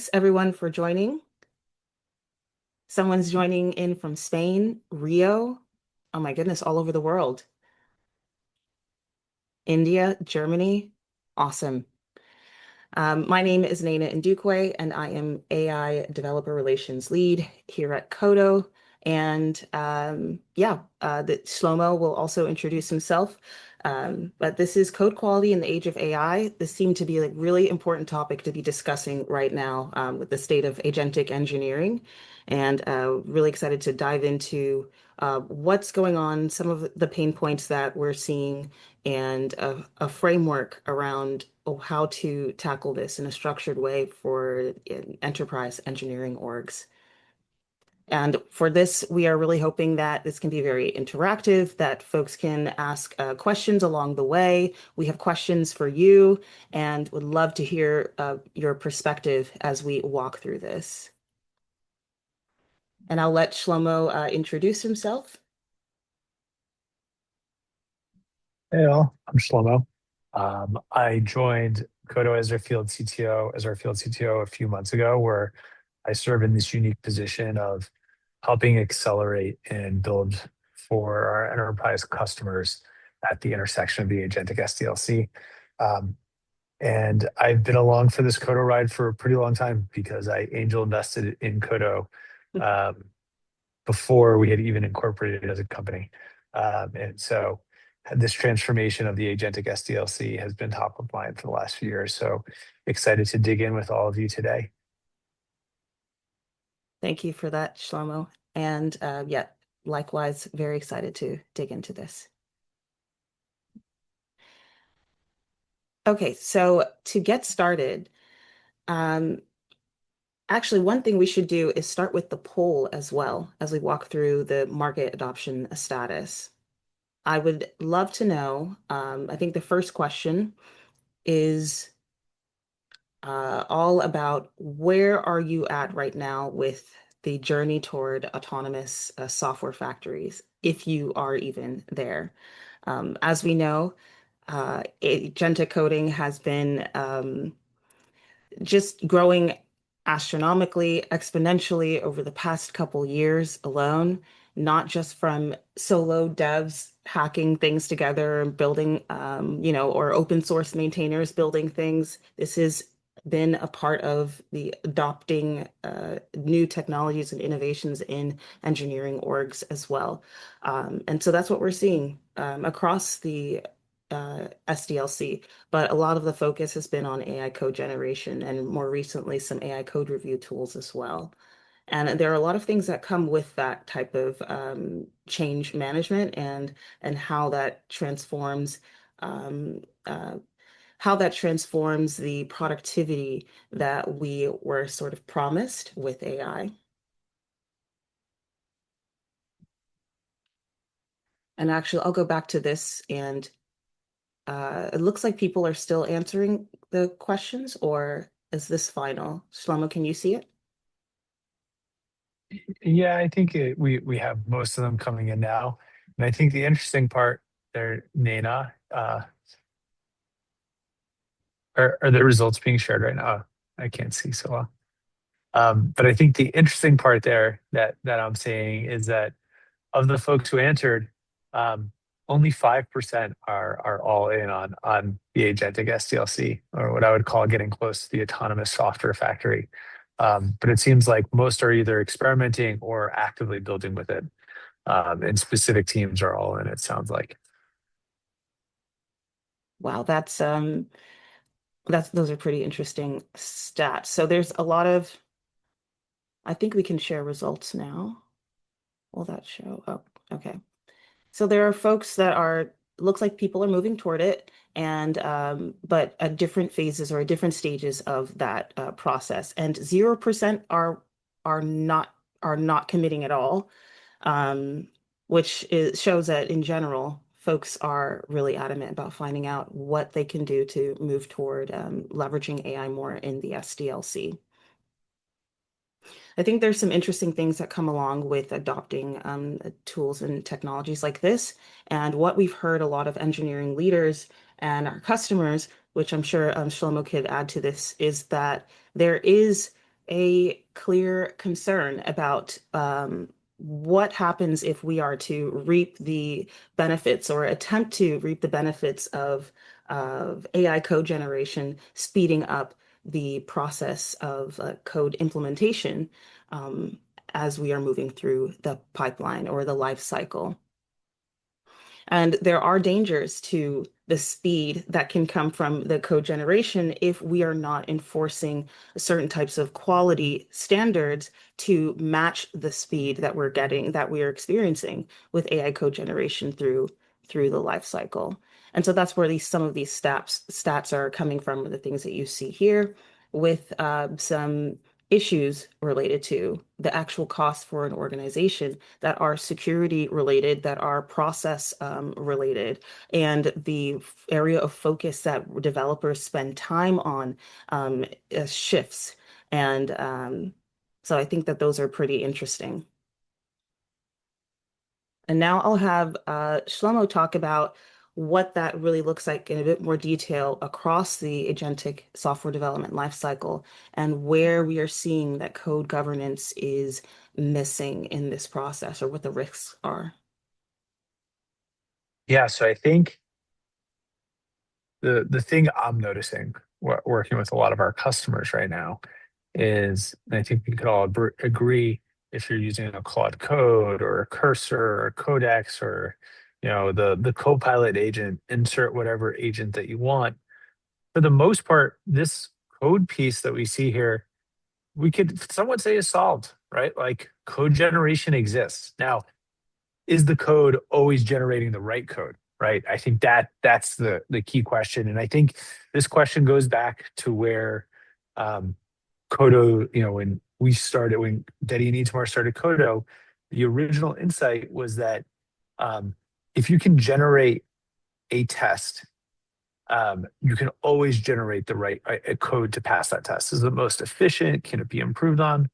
Thanks everyone for joining. Someone's joining in from Spain, Rio. Oh my goodness, all over the world. India, Germany. Awesome. My name is Nena Ndukwe, and I am AI Developer Relations Lead here at Kodo. And Shlomo will also introduce himself. But this is code quality in the age of AI. This seemed to be a really important topic to be discussing right now with the state of agentic engineering. And really excited to dive into what's going on, some of the pain points that we're seeing, and a framework around how to tackle this in a structured way for enterprise engineering orgs. And for this, we are really hoping that this can be very interactive, that folks can ask questions along the way. We have questions for you and would love to hear your perspective as we walk through this. And I'll let Shlomo introduce himself. Hey all, I'm Shlomo. I joined Kodo as our field CTO a few months ago, where I serve in this unique position of helping accelerate and build for our enterprise customers at the intersection of the agentic SDLC. And I've been along for this Kodo ride for a pretty long time because I angel invested in Kodo before we had even incorporated it as a company. And so this transformation of the agentic SDLC has been top of mind for the last few years. So excited to dig in with all of you today. Thank you for that, Shlomo. And likewise, very excited to dig into this. Okay, so to get started, actually, one thing we should do is start with the poll as well as we walk through the market adoption status. I would love to know, I think the first question is all about where are you at right now with the journey toward autonomous software factories, if you are even there. As we know, agentic coding has been just growing astronomically, exponentially over the past couple years alone, not just from solo devs hacking things together and building, or open source maintainers building things. This has been a part of the adopting new technologies and innovations in engineering orgs as well. And so that's what we're seeing across the SDLC, but a lot of the focus has been on AI code generation and more recently some AI code review tools as well. And there are a lot of things that come with that type of change management and how that transforms the productivity that we were sort of promised with AI. And actually, I'll go back to this, and it looks like people are still answering the questions, or is this final? Shlomo, can you see it? Yeah, I think we have most of them coming in now. And I think the interesting part there, Nena, are the results being shared right now? I can't see so well. But I think the interesting part there that I'm saying is that of the folks who answered, only 5% are all in on the agentic SDLC, or what I would call getting close to the autonomous software factory. But it seems like most are either experimenting or actively building with it. And specific teams are all in, it sounds like. Wow, those are pretty interesting stats. So there's a lot of, I think we can share results now. Will that show? Oh, okay. So there are folks that looks like people are moving toward it, and but at different phases or at different stages of that process. And 0% are not committing at all, which shows that in general, folks are really adamant about finding out what they can do to move toward leveraging AI more in the SDLC. I think there's some interesting things that come along with adopting tools and technologies like this. And what we've heard a lot of engineering leaders and our customers, which I'm sure Shlomo could add to this, is that there is a clear concern about what happens if we are to reap the benefits or attempt to reap the benefits of AI code generation, speeding up the process of code implementation um, as we are moving through the pipeline or the life cycle. And there are dangers to the speed that can come from the code generation if we are not enforcing certain types of quality standards to match the speed that we're getting, that we are experiencing with AI code generation through the life cycle. And so that's where some of these stats are coming from, the things that you see here with some issues related to the actual cost for an organization that are security related, that are process related, and the area of focus that developers spend time on shifts. And so I think that those are pretty interesting. And now I'll have Shlomo talk about what that really looks like in a bit more detail across the agentic software development lifecycle and where we are seeing that code governance is missing in this process or what the risks are. Yeah, so I think the thing I'm noticing working with a lot of our customers right now is, and I think we could all agree, if you're using a Claude Code or a Cursor or Codex or the Copilot agent, insert whatever agent that you want. For the most part, this code piece that we see here, we could somewhat say is solved, right? Like code generation exists. Now, is the code always generating the right code, right? I think that's the key question. And I think this question goes back to where um, Kodo, when Dedi and Itamar started Kodo, the original insight was that um, if you can generate a test, you can always generate the right a code to pass that test. Is it the most efficient? Can it be improved on?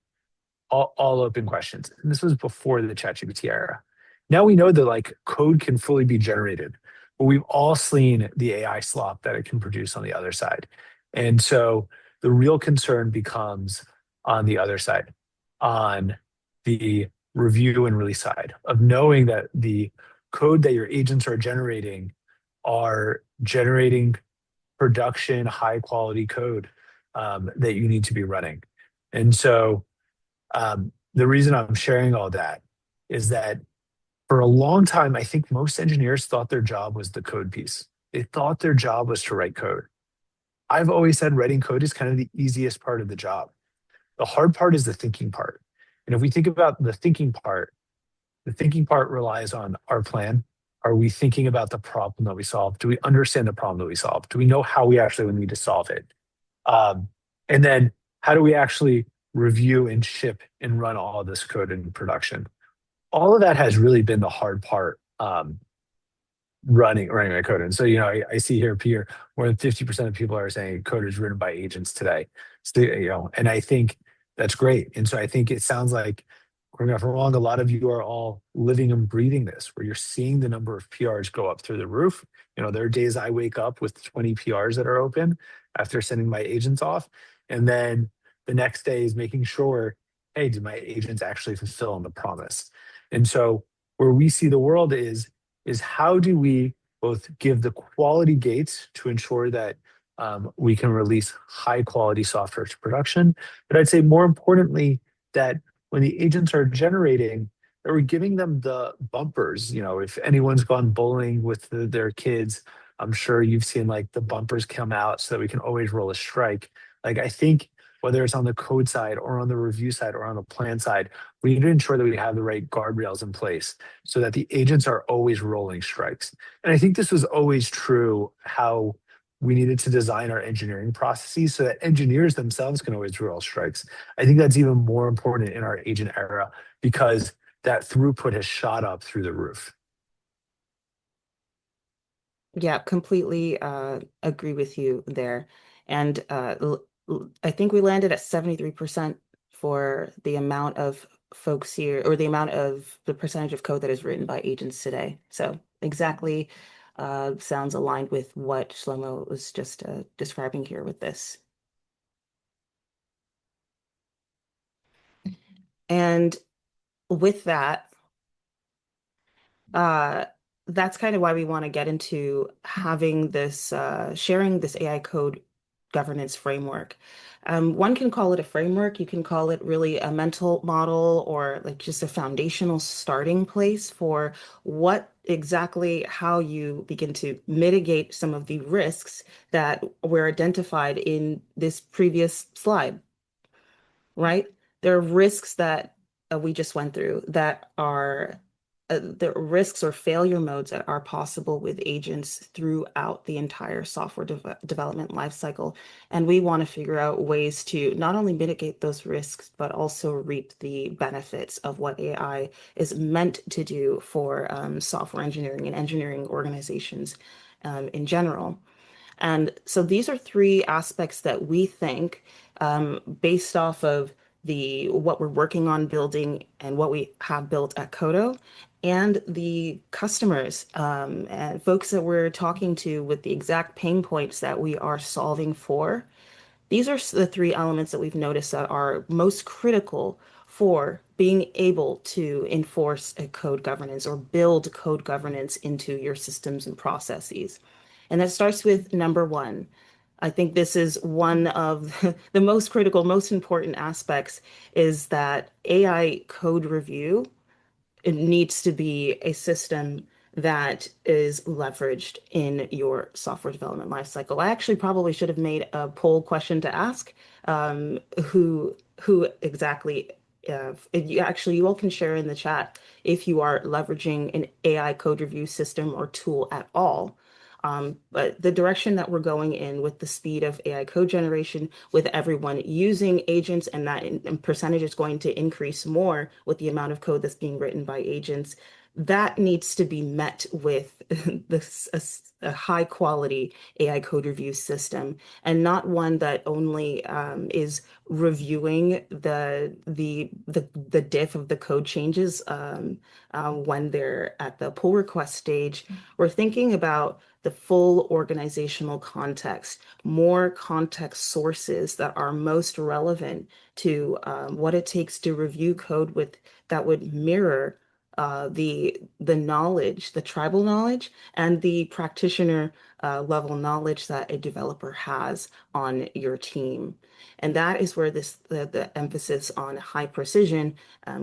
All open questions. And this was before the ChatGPT era. Now we know that like code can fully be generated, but we've all seen the AI slop that it can produce on the other side. And so the real concern becomes on the other side, on the review and release side of knowing that the code that your agents are generating production high quality code that you need to be running. And so the reason I'm sharing all that is that for a long time, I think most engineers thought their job was the code piece. They thought their job was to write code. I've always said writing code is kind of the easiest part of the job. The hard part is the thinking part. And if we think about the thinking part relies on our plan. Are we thinking about the problem that we solve? Do we understand the problem that we solve? Do we know how we actually need to solve it? Um, and then how do we actually review and ship and run all of this code in production? All of that has really been the hard part, running my code. And so, I see here, Peter, more than 50% of people are saying code is written by agents today. So, and I think that's great. And so I think it sounds like, correct me if I'm wrong, a lot of you are all living and breathing this, where you're seeing the number of PRs go up through the roof. There are days I wake up with 20 PRs that are open after sending my agents off. And then the next day is making sure, hey, did my agents actually fulfill on the promise? And so where we see the world is how do we both give the quality gates to ensure that we can release high quality software to production, but I'd say more importantly that when the agents are generating, that we're giving them the bumpers. If anyone's gone bowling with their kids, I'm sure you've seen like the bumpers come out so that we can always roll a strike. Like I think whether it's on the code side or on the review side or on the plan side, we need to ensure that we have the right guardrails in place so that the agents are always rolling strikes. And I think this was always true how we needed to design our engineering processes so that engineers themselves can always roll strikes. I think that's even more important in our agent era because that throughput has shot up through the roof. Yeah, completely agree with you there. And I think we landed at 73% for the amount of folks here, or the amount of the percentage of code that is written by agents today. So exactly sounds aligned with what Shlomo was just describing here with this. And with that, uh, that's kind of why we want to get into having this, sharing this AI code governance framework. One can call it a framework. You can call it really a mental model or like just a foundational starting place for what exactly how you begin to mitigate some of the risks that were identified in this previous slide, right? There are risks that we just went through that are the risks or failure modes that are possible with agents throughout the entire software development lifecycle. And we want to figure out ways to not only mitigate those risks, but also reap the benefits of what AI is meant to do for software engineering and engineering organizations in general. And so these are three aspects that we think, based off of the what we're working on building and what we have built at Kodo, and the customers and folks that we're talking to with the exact pain points that we are solving for. These are the three elements that we've noticed that are most critical for being able to enforce a code governance or build code governance into your systems and processes. And that starts with number one. I think this is one of the most critical, most important aspects is that AI code review, it needs to be a system that is leveraged in your software development lifecycle. I actually probably should have made a poll question to ask who exactly. You all can share in the chat if you are leveraging an AI code review system or tool at all. But the direction that we're going in with the speed of AI code generation, with everyone using agents, and that percentage is going to increase more with the amount of code that's being written by agents, that needs to be met with this a high quality AI code review system, and not one that only is reviewing the diff of the code changes when they're at the pull request stage. We're thinking about the full organizational context, more context sources that are most relevant to what it takes to review code with that would mirror the knowledge, the tribal knowledge, and the practitioner level knowledge that a developer has on your team. And that is where the emphasis on high precision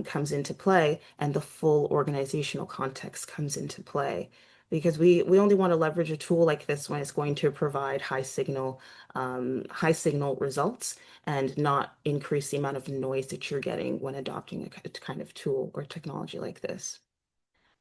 comes into play, and the full organizational context comes into play. Because we only want to leverage a tool like this when it's going to provide high signal results and not increase the amount of noise that you're getting when adopting a kind of tool or technology like this.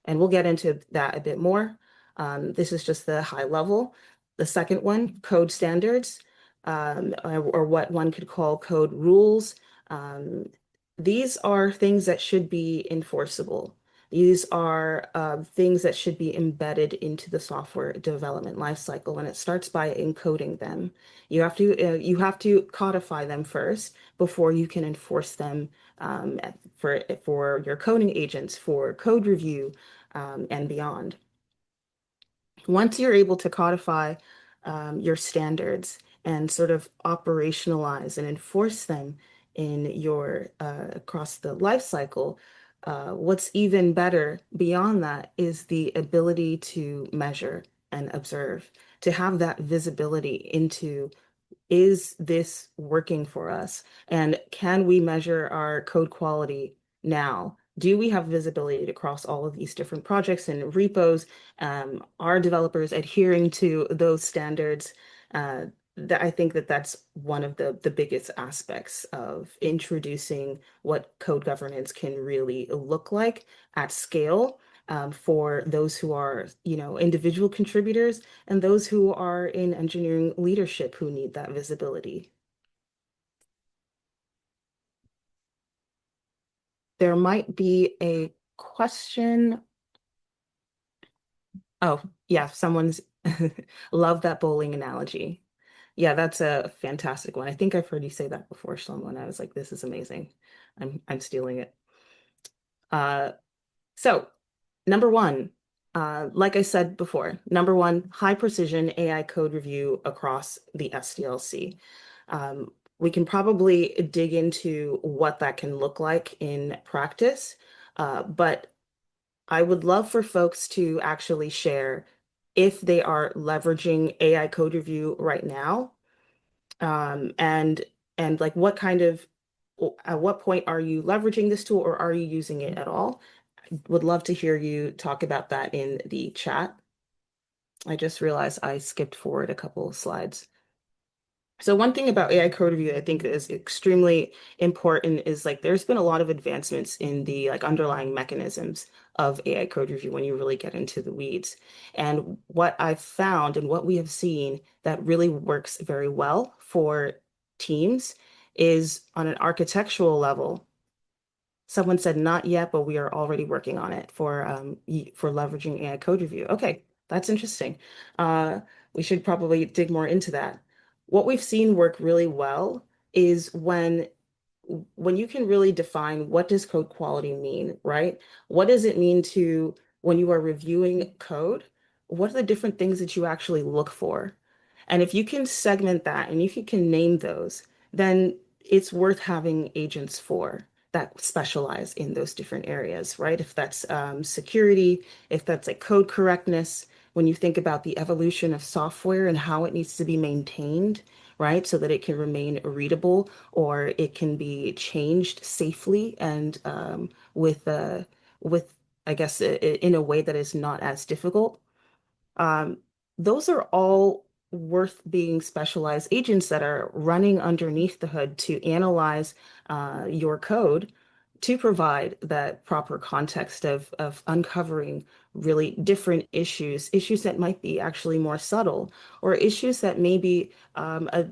And we'll get into that a bit more. This is just the high level. The second one, code standards, or what one could call code rules. Um, these are things that should be enforceable. These are things that should be embedded into the software development lifecycle, and it starts by encoding them. You have to codify them first before you can enforce them for your coding agents, for code review, and beyond. Once you're able to codify your standards and sort of operationalize and enforce them in your across the life cycle, what's even better beyond that is the ability to measure and observe, to have that visibility into, is this working for us? And can we measure our code quality now? Do we have visibility across all of these different projects and repos? Are developers adhering to those standards? That I think that that's one of the biggest aspects of introducing what code governance can really look like at scale, for those who are, individual contributors and those who are in engineering leadership who need that visibility. There might be a question. Oh, yeah, someone's love that bowling analogy. Yeah, that's a fantastic one. I think I've heard you say that before, Shlomo, and I was like, this is amazing. I'm stealing it. Uh, so number one, like I said before, number one, high precision AI code review across the SDLC. We can probably dig into what that can look like in practice, but I would love for folks to actually share if they are leveraging AI code review right now, and like what kind of at what point are you leveraging this tool or are you using it at all? Would love to hear you talk about that in the chat. I just realized I skipped forward a couple of slides. So one thing about AI code review I think is extremely important is like there's been a lot of advancements in the like underlying mechanisms of AI code review when you really get into the weeds. And what I've found and what we have seen that really works very well for teams is on an architectural level. Someone said not yet, but we are already working on it for leveraging AI code review. Okay, that's interesting. Uh, we should probably dig more into that. What we've seen work really well is when you can really define what does code quality mean, right? What does it mean to when you are reviewing code? What are the different things that you actually look for? And if you can segment that and if you can name those, then it's worth having agents for that specialize in those different areas, right? If that's security, if that's like code correctness, when you think about the evolution of software and how it needs to be maintained, right? So that it can remain readable or it can be changed safely and with I guess in a way that is not as difficult. Um, those are all worth being specialized agents that are running underneath the hood to analyze your code to provide that proper context of uncovering really different issues that might be actually more subtle, or issues that maybe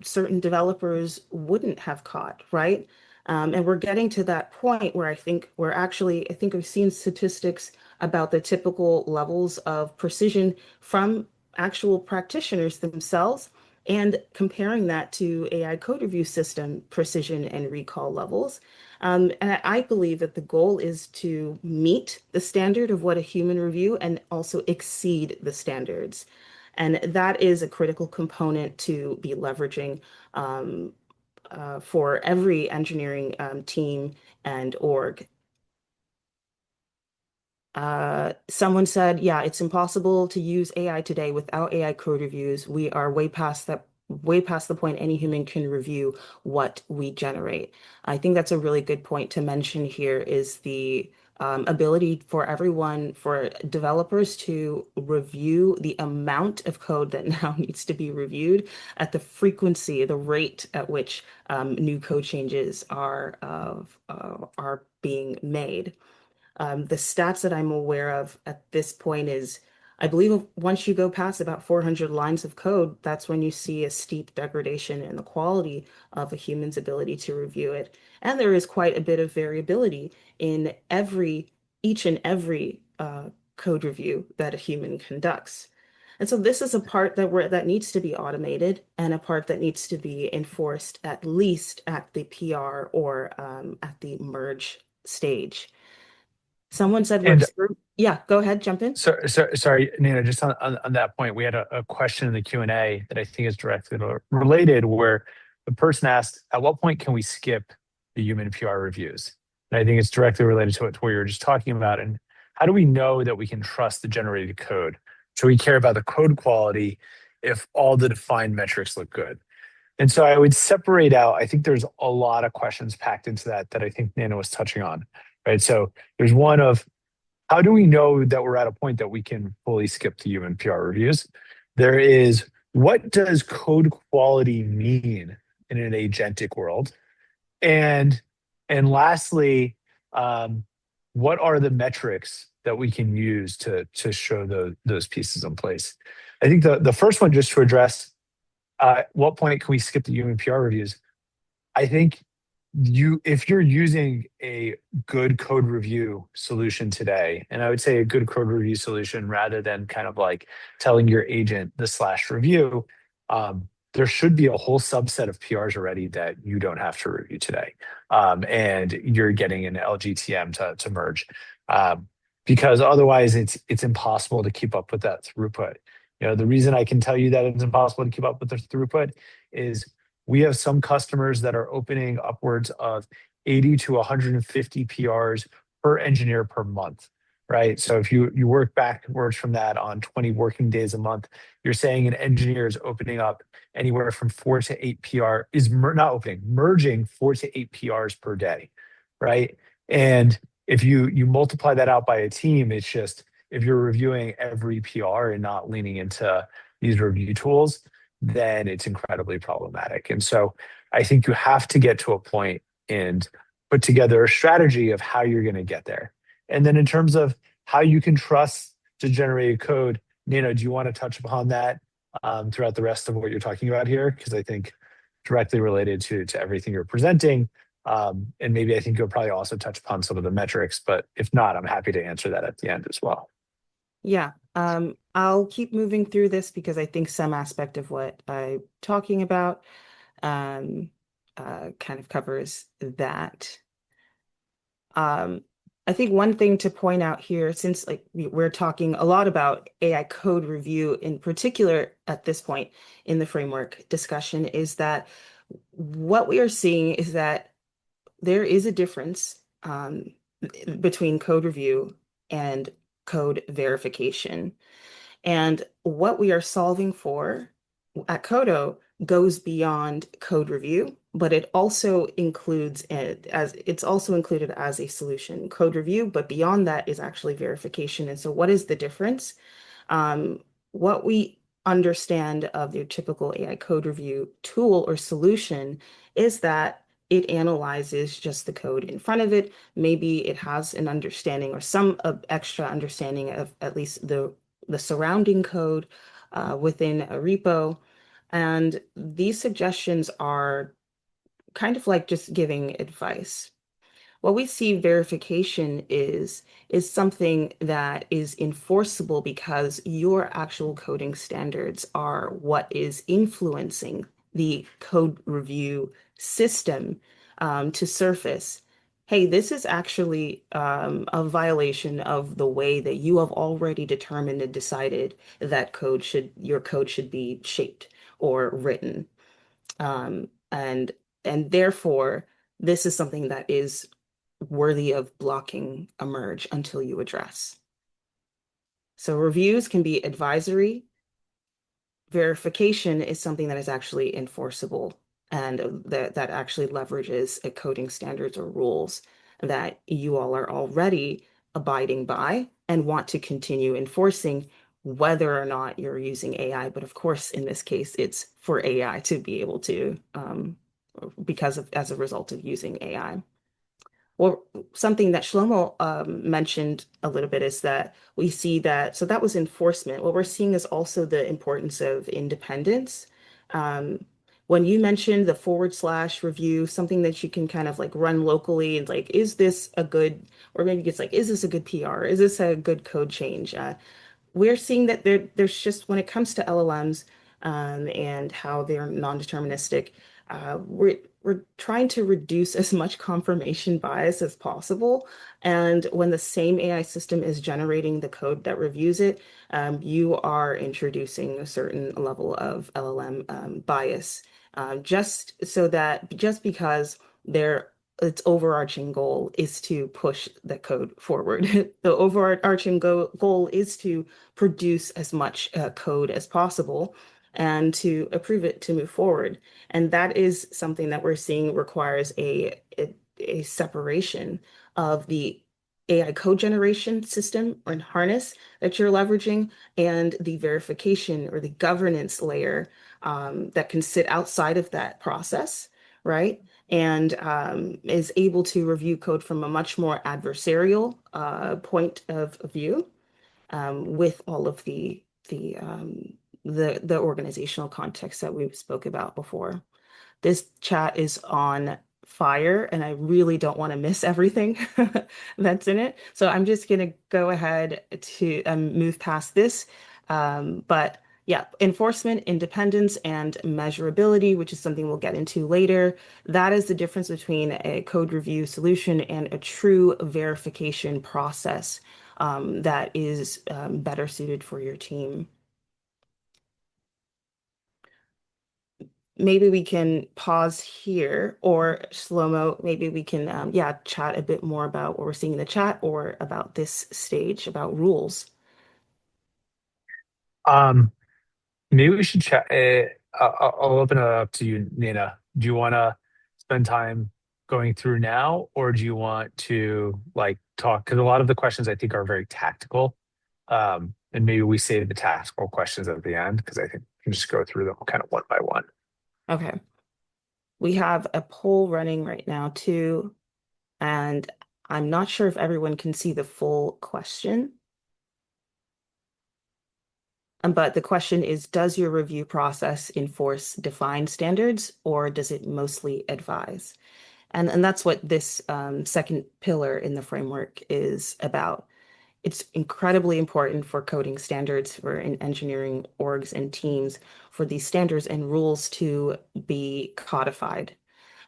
certain developers wouldn't have caught, right? And we're getting to that point where I think we've seen statistics about the typical levels of precision from actual practitioners themselves and comparing that to AI code review system precision and recall levels. And I believe that the goal is to meet the standard of what a human review and also exceed the standards. And that is a critical component to be leveraging for every engineering team and org. Someone said, yeah, it's impossible to use AI today without AI code reviews. We are way past the point any human can review what we generate. I think that's a really good point to mention here is the ability for everyone, for developers to review the amount of code that now needs to be reviewed at the frequency, the rate at which new code changes are being made. The stats that I'm aware of at this point is, I believe once you go past about 400 lines of code, that's when you see a steep degradation in the quality of a human's ability to review it. And there is quite a bit of variability in each and every code review that a human conducts. And so this is a part that needs to be automated and a part that needs to be enforced at least at the PR or at the merge stage. Someone said And yeah, go ahead, jump in. sorry, Nina, just on that point, we had a question in the Q&A that I think is directly related, where the person asked, at what point can we skip the human PR reviews? And I think it's directly related to what we were just talking about. And how do we know that we can trust the generated code? So we care about the code quality if all the defined metrics look good. And so I would separate out, I think there's a lot of questions packed into that I think Nana was touching on, right? So there's one of, how do we know that we're at a point that we can fully skip the human PR reviews? There is, what does code quality mean in an agentic world? And lastly, what are the metrics that we can use to show those pieces in place? I think the first one, just to address, at what point can we skip the human PR reviews? I think if you're using a good code review solution today, and I would say a good code review solution rather than kind of like telling your agent the slash review, there should be a whole subset of PRs already that you don't have to review today. And you're getting an LGTM to merge. Because otherwise it's impossible to keep up with that throughput. You know, the reason I can tell you that it's impossible to keep up with the throughput is We have some customers that are opening upwards of 80 to 150 PRs per engineer per month, right? So if you work backwards from that on 20 working days a month, you're saying an engineer is opening up anywhere from 4 to 8 PR, is not opening, merging 4 to 8 PRs per day, right? And if you multiply that out by a team, it's just, if you're reviewing every PR and not leaning into these review tools, then it's incredibly problematic. And so I think you have to get to a point and put together a strategy of how you're going to get there. And then in terms of how you can trust to generate code, Nina, do you want to touch upon that throughout the rest of what you're talking about here? Because I think directly related to everything you're presenting. And maybe I think you'll probably also touch upon some of the metrics, but if not, I'm happy to answer that at the end as well. Yeah, I'll keep moving through this because I think some aspect of what I'm talking about um, kind of covers that. Um, I think one thing to point out here, since like we're talking a lot about AI code review in particular at this point in the framework discussion, is that what we are seeing is that there is a difference between code review and code verification. And what we are solving for at Codo goes beyond code review, but it also includes it as it's also included as a solution, code review, but beyond that is actually verification. And so what is the difference? What we understand of your typical AI code review tool or solution is that it analyzes just the code in front of it. Maybe it has an understanding or some extra understanding of at least the surrounding code within a repo. And these suggestions are kind of like just giving advice. What we see verification is something that is enforceable because your actual coding standards are what is influencing the code review system to surface. Hey, this is actually a violation of the way that you have already determined and decided that your code should be shaped or written. And therefore, this is something that is worthy of blocking a merge until you address. So reviews can be advisory. Verification is something that is actually enforceable and that actually leverages a coding standards or rules that you all are already abiding by and want to continue enforcing whether or not you're using AI. But of course, in this case, it's for AI to be able to, as a result of using AI. Well, something that Shlomo mentioned a little bit is that we see that, so that was enforcement. What we're seeing is also the importance of independence. Um, when you mentioned the forward slash review, something that you can kind of like run locally and like, is this a good, or maybe it's like, is this a good PR? Is this a good code change? We're seeing that there's just when it comes to LLMs and how they're non-deterministic, we're trying to reduce as much confirmation bias as possible. And when the same AI system is generating the code that reviews it, you are introducing a certain level of LLM bias, just because they're its overarching goal is to push the code forward. The overarching goal is to produce as much code as possible and to approve it to move forward. And that is something that we're seeing requires a separation of the AI code generation system or harness that you're leveraging and the verification or the governance layer that can sit outside of that process, right? And is able to review code from a much more adversarial point of view with all of the organizational context that we spoke about before. This chat is on fire, and I really don't want to miss everything that's in it. So I'm just going to go ahead to move past this. But yeah, enforcement, independence, and measurability, which is something we'll get into later. That is the difference between a code review solution and a true verification process that is better suited for your team. maybe we can pause here, or slow-mo, maybe we can yeah, chat a bit more about what we're seeing in the chat or about this stage, about rules. Um, Maybe we should chat. I'll open it up to you, Nina. Do you want to spend time going through now, or do you want to like talk? Because a lot of the questions I think are very tactical. And maybe we save the tactical questions at the end because I think we can just go through them kind of one by one. Okay. We have a poll running right now too, and I'm not sure if everyone can see the full question. But the question is, does your review process enforce defined standards or does it mostly advise? And that's what this second pillar in the framework is about. It's incredibly important for coding standards for in engineering orgs and teams for these standards and rules to be codified,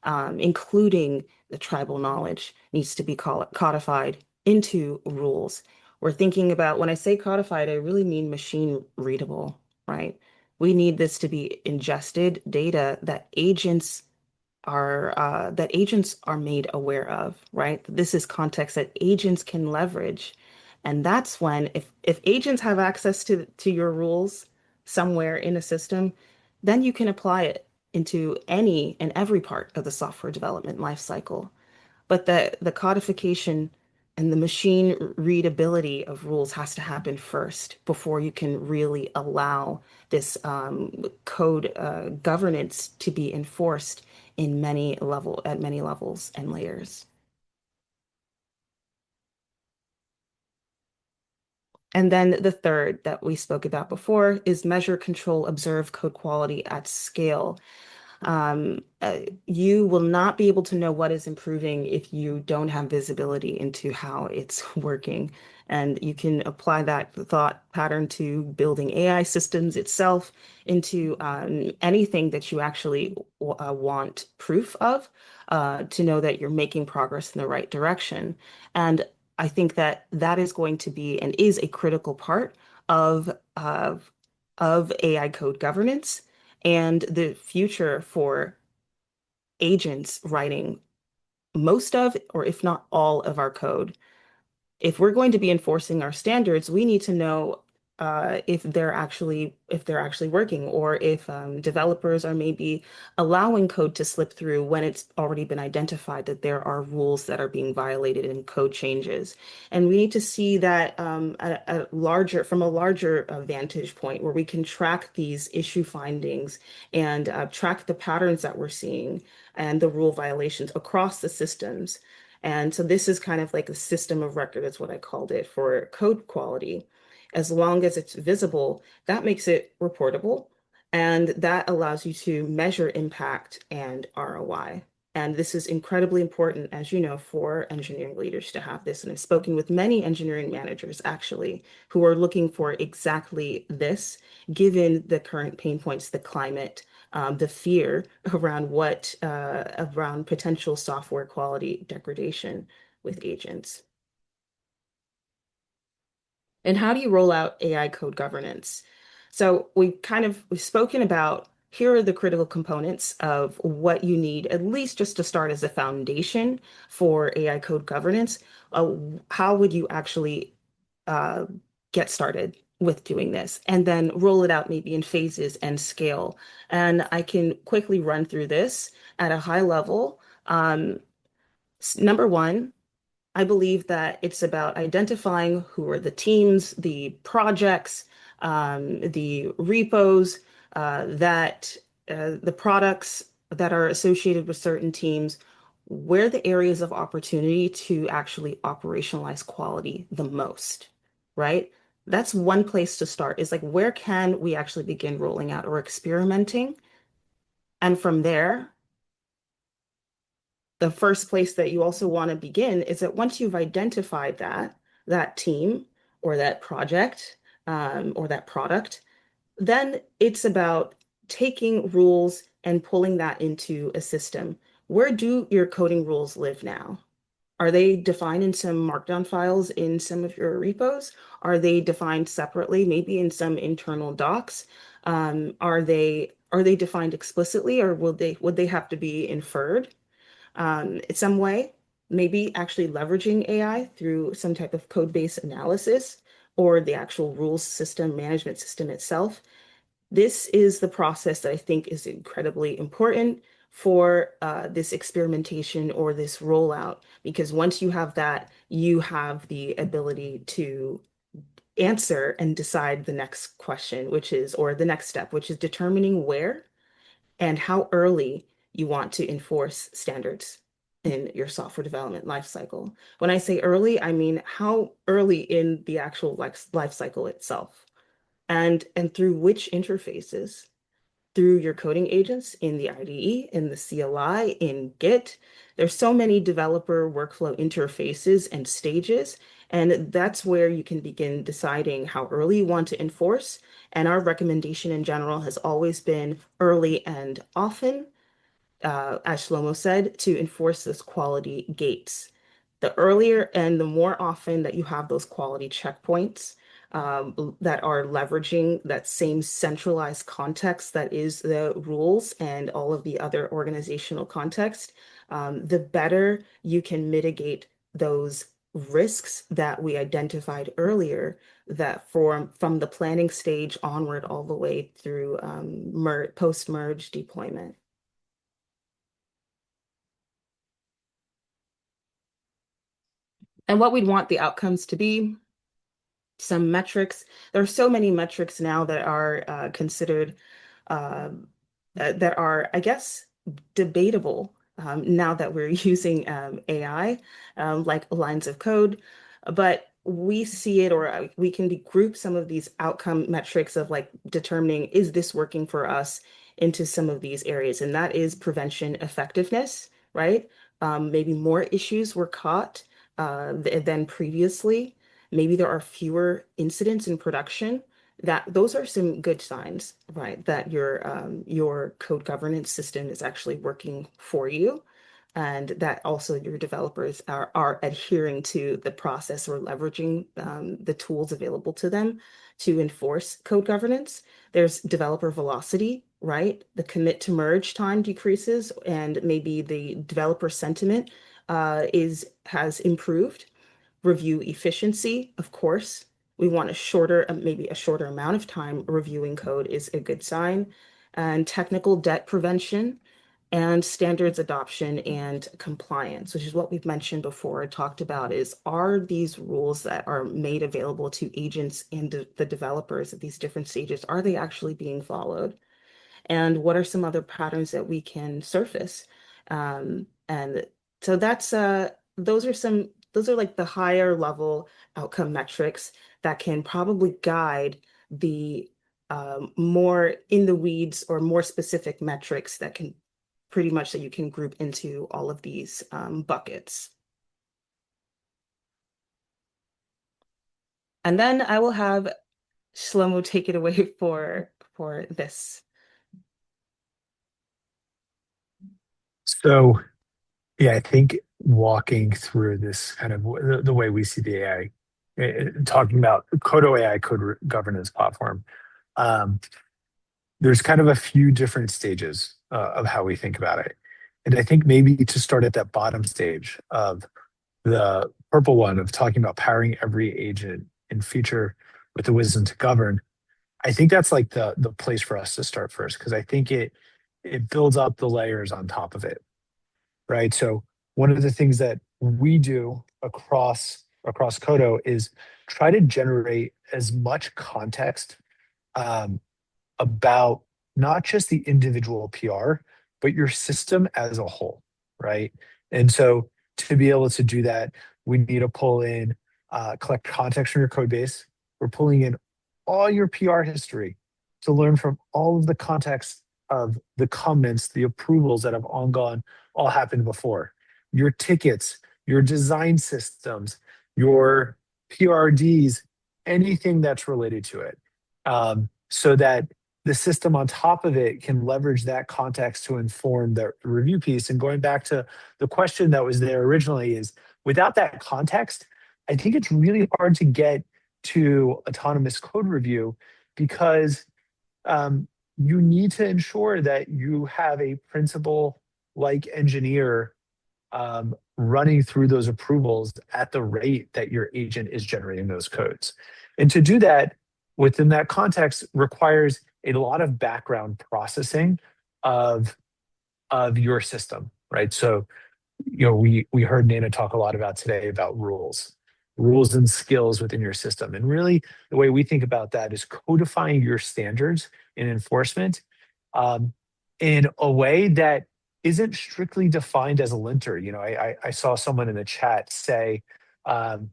including the tribal knowledge needs to be codified into rules. We're thinking about, when I say codified, I really mean machine readable, right? We need this to be ingested data that agents are made aware of, right? This is context that agents can leverage. And that's when if agents have access to your rules somewhere in a system, then you can apply it into any and every part of the software development lifecycle. But the codification and the machine readability of rules has to happen first before you can really allow this code governance to be enforced at many levels and layers. And then the third that we spoke about before is measure, control, observe code quality at scale. You will not be able to know what is improving if you don't have visibility into how it's working. And you can apply that thought pattern to building AI systems itself, into anything that you actually want proof of, to know that you're making progress in the right direction. And I think that that is going to be and is a critical part of AI code governance and the future for agents writing most of, or if not all of our code. If we're going to be enforcing our standards, we need to know if they're actually working, or if developers are maybe allowing code to slip through when it's already been identified that there are rules that are being violated in code changes. And we need to see that from a larger vantage point where we can track these issue findings and track the patterns that we're seeing and the rule violations across the systems. And so this is kind of like a system of record, is what I called it, for code quality. As long as it's visible, that makes it reportable, and that allows you to measure impact and ROI. And this is incredibly important, as you know, for engineering leaders to have this. And I've spoken with many engineering managers actually who are looking for exactly this, given the current pain points, the climate, the fear around around potential software quality degradation with agents. And how do you roll out AI code governance? So we've spoken about, here are the critical components of what you need, at least just to start as a foundation for AI code governance. How would you actually uh, get started with doing this, and then roll it out maybe in phases and scale? And I can quickly run through this at a high level. Number one, I believe that it's about identifying who are the teams, the projects, the repos, the products that are associated with certain teams, where the areas of opportunity to actually operationalize quality the most, right? That's one place to start, is like, where can we actually begin rolling out or experimenting? And from there, the first place that you also want to begin is that once you've identified that team or that project, or that product, then it's about taking rules and pulling that into a system. Where do your coding rules live now? Are they defined in some markdown files in some of your repos? Are they defined separately, maybe in some internal docs? Are they defined explicitly, or would they have to be inferred in some way? Maybe actually leveraging AI through some type of code base analysis or the actual rules system management system itself. This is the process that I think is incredibly important for this experimentation or this rollout, because once you have that, you have the ability to answer and decide the next question, which is, or the next step, which is determining where and how early you want to enforce standards in your software development lifecycle. When I say early, I mean how early in the actual life cycle itself, and through which interfaces, through your coding agents in the IDE, in the CLI, in Git. There's so many developer workflow interfaces and stages, and that's where you can begin deciding how early you want to enforce. And our recommendation in general has always been early and often, as Shlomo said, to enforce those quality gates. The earlier and the more often that you have those quality checkpoints that are leveraging that same centralized context that is the rules and all of the other organizational context, the better you can mitigate those risks that we identified earlier that from the planning stage onward all the way through post-merge deployment. And what we'd want the outcomes to be, some metrics. There are so many metrics now that are considered that are, I guess, debatable now that we're using AI, like lines of code. But we see it, or we can group some of these outcome metrics of like determining, is this working for us, into some of these areas. And that is prevention effectiveness, right? Maybe more issues were caught than previously. Maybe there are fewer incidents in production. That those are some good signs, right? That your code governance system is actually working for you, and that also your developers are adhering to the process or leveraging the tools available to them to enforce code governance. There's developer velocity, right? The commit to merge time decreases, and maybe the developer sentiment has improved. Review efficiency, of course. We want a shorter, maybe a shorter amount of time reviewing code is a good sign. And technical debt prevention and standards adoption and compliance, which is what we've mentioned before and talked about, is are these rules that are made available to agents and the developers at these different stages, are they actually being followed? And what are some other patterns that we can surface? And so those are like the higher level outcome metrics that can probably guide the more in the weeds or more specific metrics that can pretty much that you can group into all of these buckets. And then I will have Shlomo take it away for this. So, yeah, I think walking through this kind of the way we see the AI, talking about Kodo AI governance platform, um, there's kind of a few different stages of how we think about it. And I think maybe to start at that bottom stage of the purple one of talking about powering every agent in future with the wisdom to govern, I think that's like the place for us to start first, because I think it builds up the layers on top of it, right? So one of the things that we do across Kodo is try to generate as much context um, about not just the individual PR, but your system as a whole, right? And so to be able to do that, we need to pull in, collect context from your code base. We're pulling in all your PR history to learn from all of the context of the comments, the approvals that have all happened before, your tickets, your design systems, your PRDs, anything that's related to it. So that the system on top of it can leverage that context to inform the review piece. And going back to the question that was there originally, is without that context, I think it's really hard to get to autonomous code review, because you need to ensure that you have a principal like engineer running through those approvals at the rate that your agent is generating those codes. And to do that within that context requires a lot of background processing of your system, right? So, we heard Nana talk a lot about today about rules and skills within your system. And really, the way we think about that is codifying your standards in enforcement um, in a way that isn't strictly defined as a linter. I saw someone in the chat say um,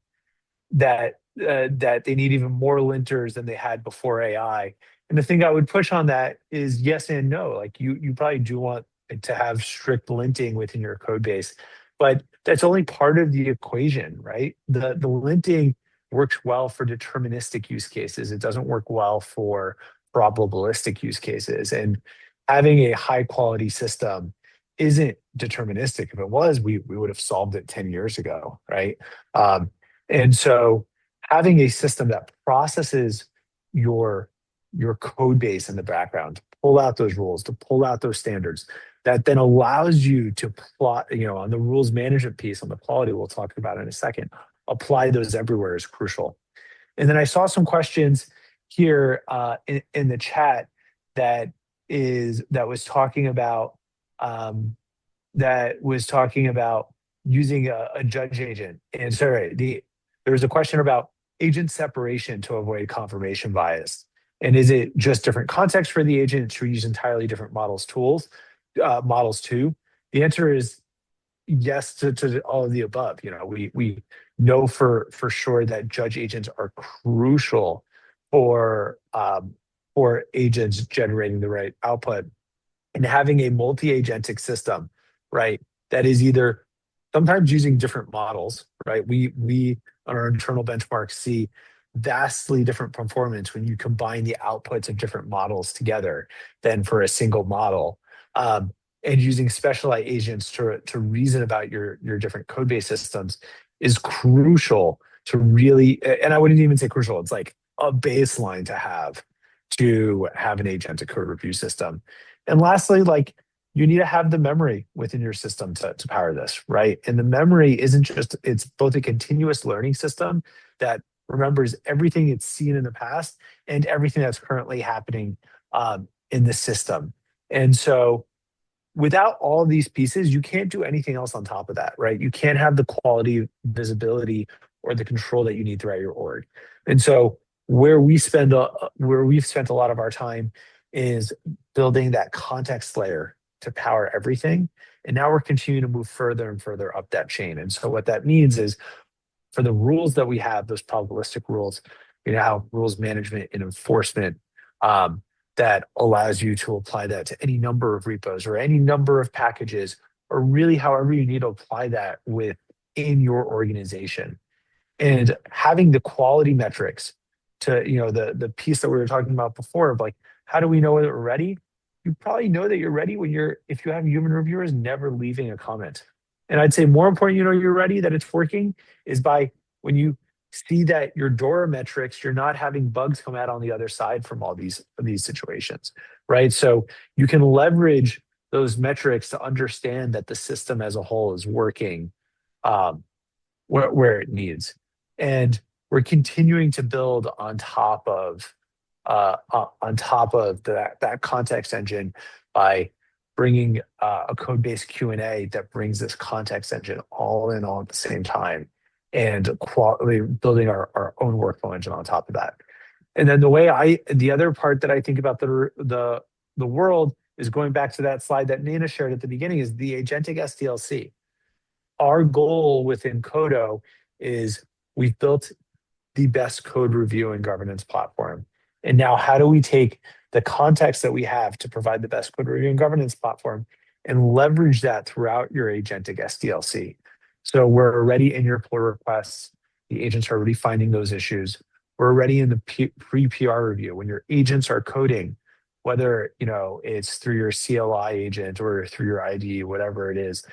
that they need even more linters than they had before AI. And the thing I would push on that is yes and no. Like you probably do want to have strict linting within your code base, but that's only part of the equation, right? The linting works well for deterministic use cases. It doesn't work well for probabilistic use cases. And having a high quality system isn't deterministic. If it was, we would have solved it 10 years ago, right? And so having a system that processes your code base in the background to pull out those rules, to pull out those standards, that then allows you to plot, on the rules management piece, on the quality we'll talk about in a second, apply those everywhere is crucial. And then I saw some questions here in the chat that was talking about using a judge agent. And sorry, there was a question about agent separation to avoid confirmation bias. And is it just different context for the agent to use entirely different models too? The answer is yes to all of the above. We know for sure that judge agents are crucial for agents generating the right output, and having a multi-agentic system, right? That is either sometimes using different models, right? We on our internal benchmarks see vastly different performance when you combine the outputs of different models together than for a single model. And using specialized agents to reason about your different code base systems is crucial to really, and I wouldn't even say crucial, it's like a baseline to have an agentic code review system. And lastly, like you need to have the memory within your system to power this, right? And the memory isn't just, it's both a continuous learning system that remembers everything it's seen in the past and everything that's currently happening in the system. And so without all of these pieces, you can't do anything else on top of that, right? You can't have the quality, visibility, or the control that you need throughout your org. And so where we've spent a lot of our time is building that context layer to power everything. And now we're continuing to move further and further up that chain. And so what that means is for the rules that we have, those probabilistic rules, we now have rules management and enforcement that allows you to apply that to any number of repos or any number of packages, or really however you need to apply that within your organization. And having the quality metrics to, the piece that we were talking about before of like, how do we know that we're ready? You probably know that you're ready if you have human reviewers never leaving a comment. And I'd say more important, you're ready, that it's working, is by when you see that your DORA metrics, you're not having bugs come out on the other side from all these situations, right? So you can leverage those metrics to understand that the system as a whole is working where it needs. And we're continuing to build on top of that context engine by bringing a code-based Q&A that brings this context engine all at the same time, and building our own workflow engine on top of that. And then the other part that I think about the world is going back to that slide that Nina shared at the beginning, is the agentic SDLC. Our goal within Codo is we've built the best code review and governance platform. And now how do we take the context that we have to provide the best code review and governance platform and leverage that throughout your agentic SDLC? So we're already in your pull requests. The agents are already finding those issues. We're already in the pre-PR review. When your agents are coding, whether it's through your CLI agent or through your IDE, whatever it is,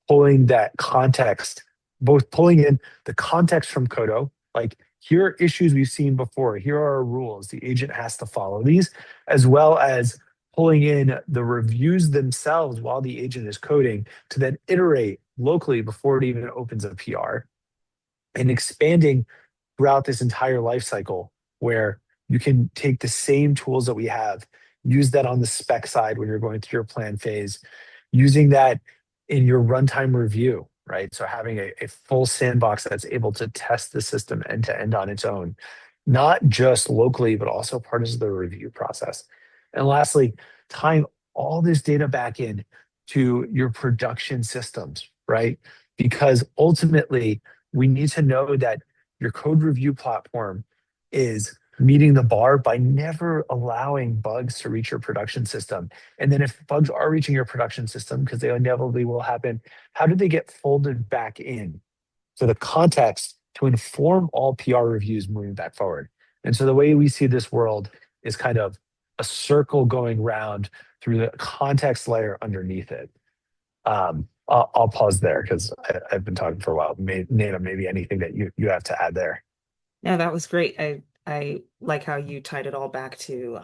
pulling that context, both pulling in the context from Codo, like here are issues we've seen before, here are our rules, the agent has to follow these, as well as pulling in the reviews themselves while the agent is coding to then iterate locally before it even opens a PR, and expanding throughout this entire life cycle where you can take the same tools that we have, use that on the spec side when you're going through your plan phase, using that in your runtime review, right? So having a full sandbox that's able to test the system end to end on its own, not just locally, but also part of the review process. And lastly, tying all this data back in to your production systems, right? Because ultimately, we need to know that your code review platform is meeting the bar by never allowing bugs to reach your production system. And then if bugs are reaching your production system, because they inevitably will happen, how do they get folded back in to the context to inform all PR reviews moving back forward? And so the way we see this world is kind of a circle going round through the context layer underneath it. I'll pause there because I've been talking for a while. Nana, maybe anything that you have to add there. Yeah, that was great. I like how you tied it all back to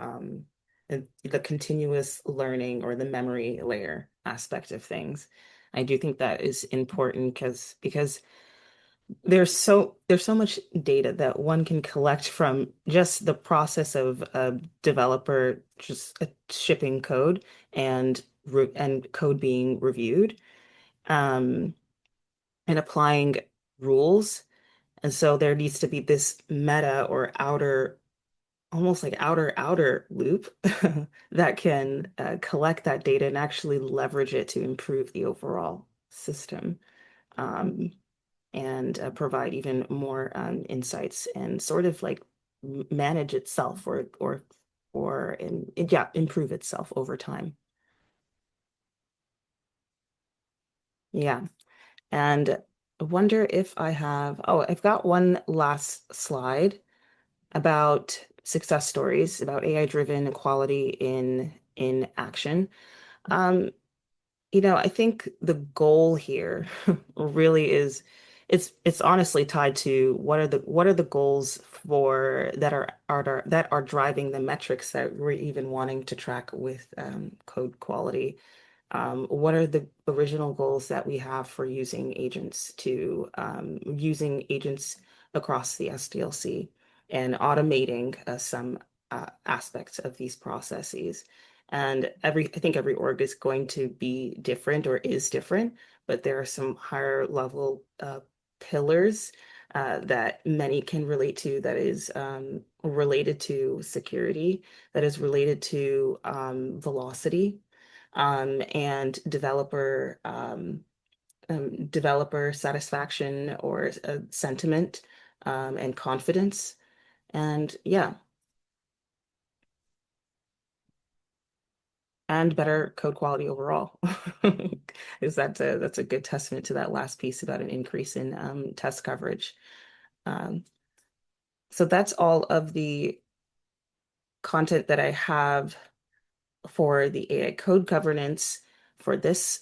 the continuous learning or the memory layer aspect of things. I do think that is important because there's so much data that one can collect from just the process of a developer just shipping code and code being reviewed, um, and applying rules. And so there needs to be this meta or outer, almost like outer loop that can collect that data and actually leverage it to improve the overall system, um, and provide even more insights and sort of like manage itself or yeah, improve itself over time. Yeah. And I wonder if I've got one last slide about success stories about AI-driven equality in action. Um, I think the goal here really is it's honestly tied to what are the goals for that are driving the metrics that we're even wanting to track with code quality. What are the original goals that we have for using agents across the SDLC and automating some aspects of these processes? And I think every org is going to be different or is different, but there are some higher level pillars that many can relate to that is related to security, that is related to velocity, and developer satisfaction or sentiment, and confidence. And yeah, and better code quality overall. Is that's a good testament to that last piece about an increase in test coverage. Um, so that's all of the content that I have for the AI code governance for this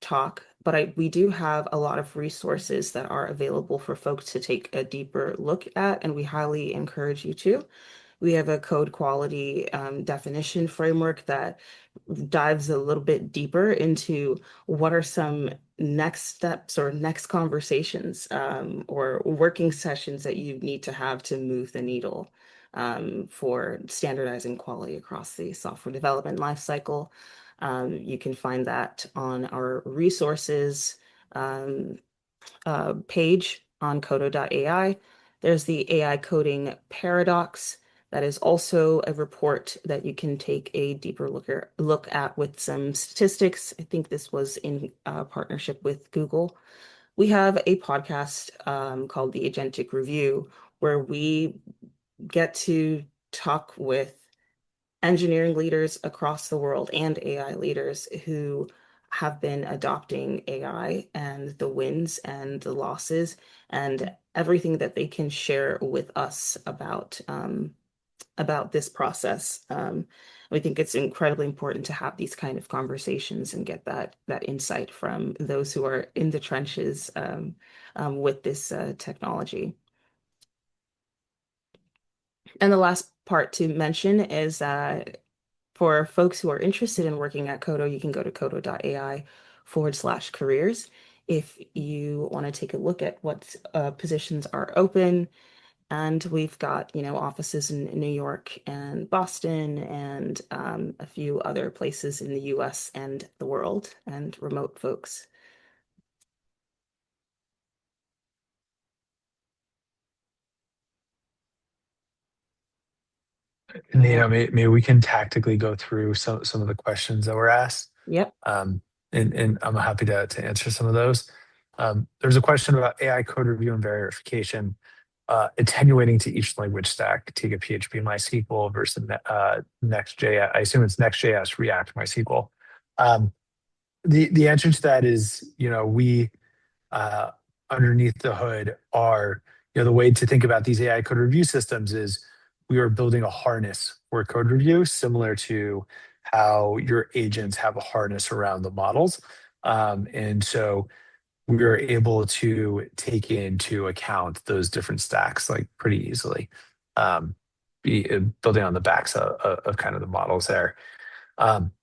talk, but we do have a lot of resources that are available for folks to take a deeper look at, and we highly encourage you to. We have a code quality definition framework that dives a little bit deeper into what are some next steps or next conversations, or working sessions that you need to have to move the needle, for standardizing quality across the software development lifecycle. You can find that on our resources page on Codo.ai. There's the AI coding paradox. That is also a report that you can take a deeper look at with some statistics. I think this was in partnership with Google. We have a podcast called the Agentic Review, where we get to talk with engineering leaders across the world and AI leaders who have been adopting AI and the wins and the losses and everything that they can share with us about this process. We think it's incredibly important to have these kind of conversations and get that insight from those who are in the trenches with this technology. And the last part to mention is for folks who are interested in working at Kodo, you can go to kodo.ai/careers if you want to take a look at what positions are open. And we've got, offices in New York and Boston and a few other places in the US and the world and remote folks. And, maybe we can tactically go through some of the questions that were asked. Yep. Um, and I'm happy to answer some of those. There's a question about AI code review and verification, attenuating to each language stack. Take a PHP MySQL versus Next.js. I assume it's Next.js, React, MySQL. Um, the answer to that is, we uh, underneath the hood are, the way to think about these AI code review systems is we are building a harness for code review, similar to how your agents have a harness around the models. And so we are able to take into account those different stacks like pretty easily, um, building on the backs of kind of the models there. Um,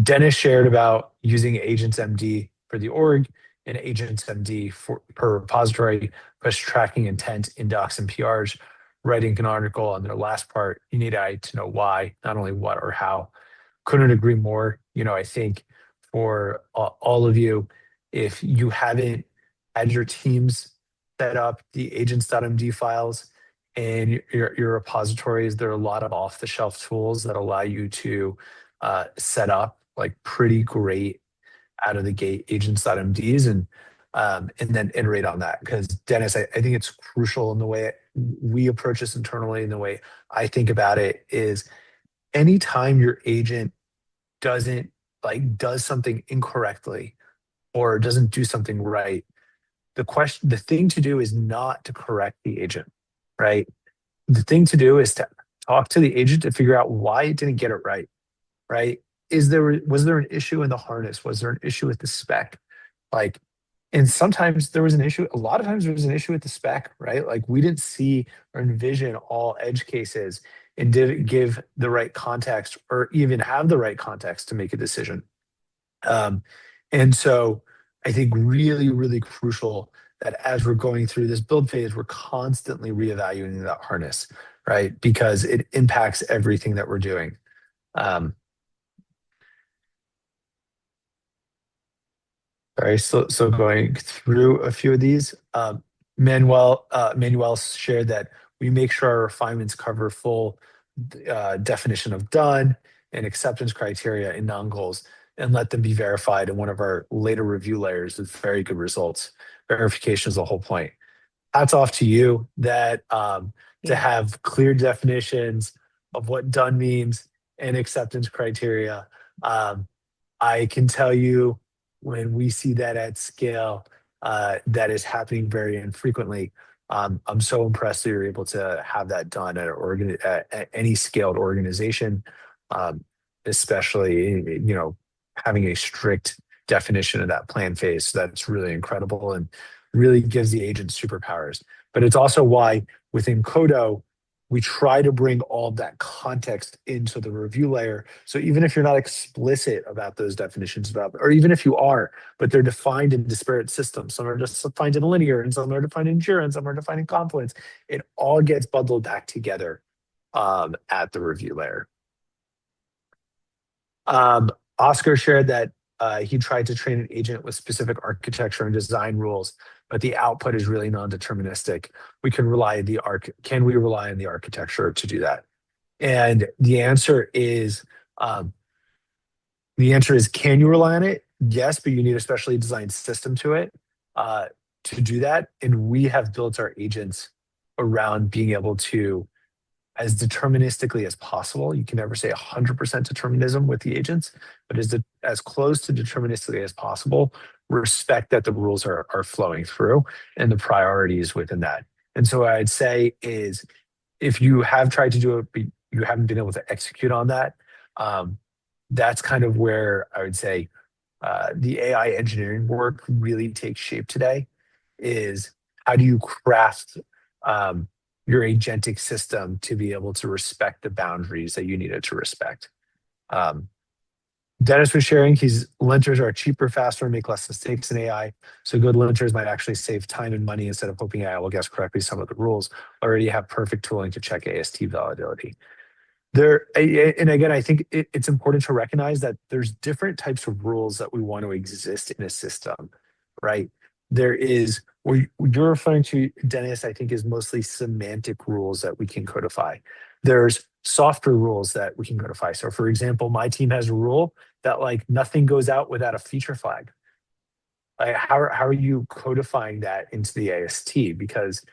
Dennis shared about using AgentsMD for the org and AgentsMD per repository, push tracking intent in docs and PRs, writing an article on their last part. You need AI to know why, not only what or how. Couldn't agree more. I think for all of you, if you haven't had your teams set up the agents.md files and your repositories, there are a lot of off-the-shelf tools that allow you to set up like pretty great out of the gate agents.mds and then iterate on that. Because Dennis, I think it's crucial in the way we approach this internally, and the way I think about it is anytime your agent does something incorrectly or doesn't do something right, the thing to do is not to correct the agent, right? The thing to do is to talk to the agent to figure out why it didn't get it right? Was there an issue in the harness? Was there an issue with the spec? Like, and sometimes there was an issue. A lot of times there was an issue with the spec, right? Like we didn't see or envision all edge cases and didn't give the right context or even have the right context to make a decision. Um, and so I think really, really crucial that as we're going through this build phase, we're constantly reevaluating that harness, right? Because it impacts everything that we're doing. Um, Sorry, so going through a few of these, Manuel shared that we make sure our refinements cover full definition of done and acceptance criteria in non-goals and let them be verified in one of our later review layers with very good results. Verification is the whole point. Hats off to you that to Yeah. have clear definitions of what done means and acceptance criteria. Um, I can tell you when we see that at scale, that is happening very infrequently. I'm so impressed that you're able to have that done at any scaled organization, um, especially having a strict definition of that plan phase. So that's really incredible and really gives the agent superpowers. But it's also why within Kodo, we try to bring all of that context into the review layer. So even if you're not explicit about those definitions or even if you are, but they're defined in disparate systems, some are just defined in linear and some are defined in Jira and some are defined in Confluence, it all gets bundled back together at the review layer. Oscar shared that he tried to train an agent with specific architecture and design rules, but the output is really non-deterministic. Can we rely on the architecture to do that? And the answer is, can you rely on it? Yes, but you need a specially designed system to it to do that. And we have built our agents around being able to, as deterministically as possible. You can never say 100% determinism with the agents, but as close to deterministically as possible, respect that the rules are flowing through and the priorities within that. And so what I'd say is if you have tried to do it, but you haven't been able to execute on that, that's kind of where I would say the AI engineering work really takes shape today is how do you craft your agentic system to be able to respect the boundaries that you need it to respect. Um, Dennis was sharing, linters are cheaper, faster, and make less mistakes in AI. So good linters might actually save time and money instead of hoping AI will guess correctly some of the rules. Already have perfect tooling to check AST validity. And again, I think it's important to recognize that there's different types of rules that we want to exist in a system, right? There is, what you're referring to, Dennis, I think is mostly semantic rules that we can codify. There's software rules that we can codify. So for example, my team has a rule that like nothing goes out without a feature flag. Like how are you codifying that into the AST? Because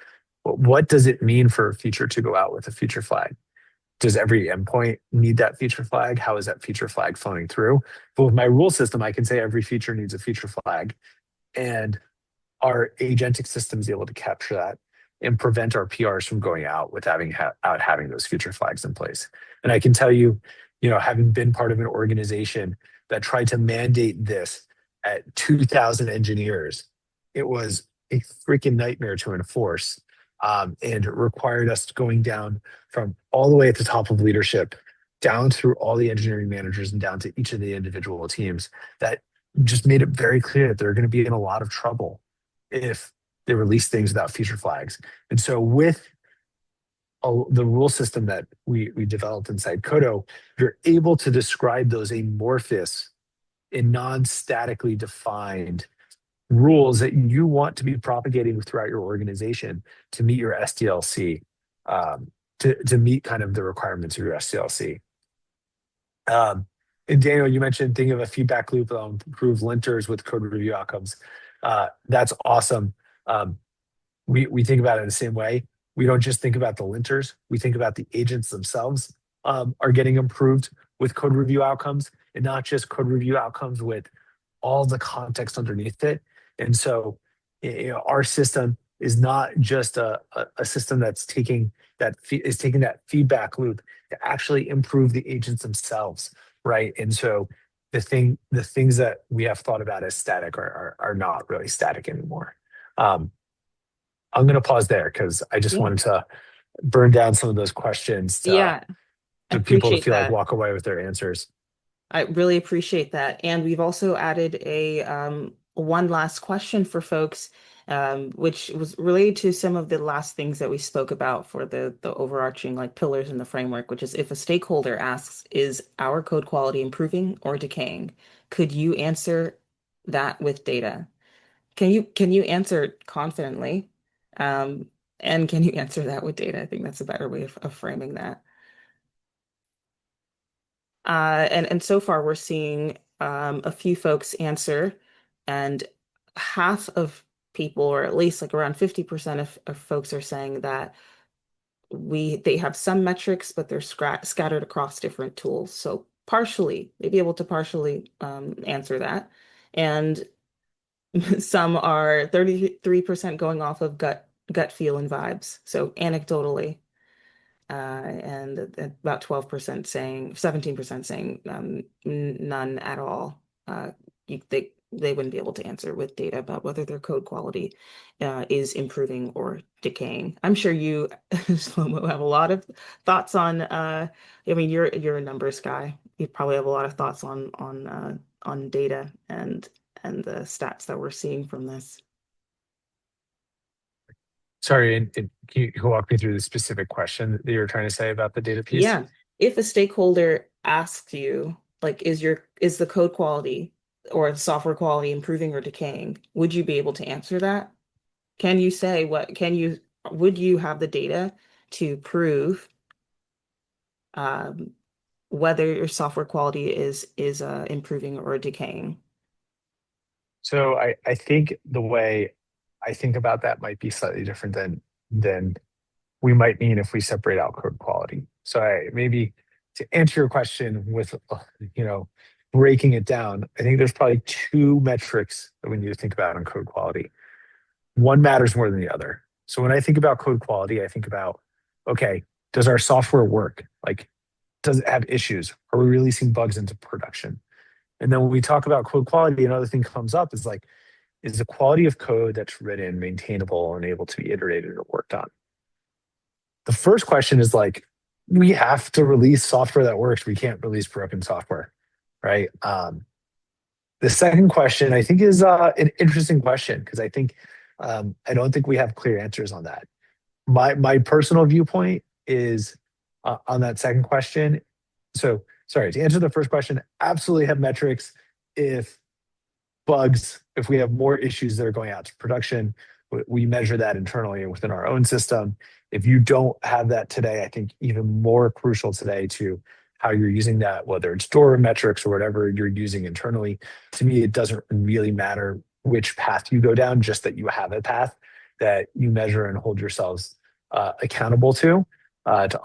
what does it mean for a feature to go out with a feature flag? Does every endpoint need that feature flag? How is that feature flag flowing through? But with my rule system, I can say every feature needs a feature flag, and our agentic system is able to capture that and prevent our PRs from going out with having those feature flags in place. And I can tell you, having been part of an organization that tried to mandate this at 2,000 engineers, it was a freaking nightmare to enforce, and it required us going down from all the way at the top of leadership, down through all the engineering managers and down to each of the individual teams. That just made it very clear that they're going to be in a lot of trouble if they release things without feature flags. And so with the rule system that we developed inside Kodo, you're able to describe those amorphous and non-statically defined rules that you want to be propagating throughout your organization to meet your SDLC, to meet kind of the requirements of your SDLC. And Daniel, you mentioned thinking of a feedback loop on improve linters with code review outcomes. That's awesome. We think about it in the same way. We don't just think about the linters. We think about the agents themselves are getting improved with code review outcomes, and not just code review outcomes with all the context underneath it. And so, our system is not just a system that's taking that feedback loop to actually improve the agents themselves, right? And so the things that we have thought about as static are not really static anymore. I'm going to pause there because I just Yeah. wanted to burn down some of those questions Yeah, I to people to appreciate feel like that. walk away with their answers. I really appreciate that. And we've also added a one last question for folks, which was related to some of the last things that we spoke about for the overarching like pillars in the framework, which is if a stakeholder asks, is our code quality improving or decaying? Could you answer that with data? Can you answer it confidently? Um, and can you answer that with data? I think that's a better way of framing that. And so far we're seeing a few folks answer, and half of people, or at least like around 50% of folks are saying that they have some metrics, but they're scattered across different tools. So partially, they be able to partially answer that. And some are 33% going off of gut feel and vibes. So anecdotally, and about 12% saying, 17% saying none at all. They wouldn't be able to answer with data about whether their code quality is improving or decaying. I'm sure you, Shlomo, have a lot of thoughts on. I mean, you're a numbers guy. You probably have a lot of thoughts on data and the stats that we're seeing from this. Sorry, and can you walk me through the specific question that you were trying to say about the data piece? Yeah. If a stakeholder asks you, like, is the code quality or the software quality improving or decaying, would you be able to answer that? Can you say would you have the data to prove um, whether your software quality is improving or decaying? So I think the way I think about that might be slightly different than we might mean if we separate out code quality. So maybe to answer your question with you know breaking it down, I think there's probably two metrics that we need to think about on code quality. One matters more than the other. So when I think about code quality, I think about, okay, does our software work? Like, does it have issues? Are we releasing bugs into production? And then when we talk about code quality, another thing comes up is like, is the quality of code that's written maintainable and able to be iterated or worked on? The first question is like, we have to release software that works. We can't release broken software, right? The second question I think is an interesting question because I don't think we have clear answers on that. My personal viewpoint is on that second question. So sorry, to answer the first question, absolutely have metrics if bugs, if we have more issues that are going out to production, we measure that internally within our own system. If you don't have that today, I think even more crucial today to how you're using that, whether it's door metrics or whatever you're using internally. To me, it doesn't really matter which path you go down, just that you have a path that you measure and hold yourselves accountable to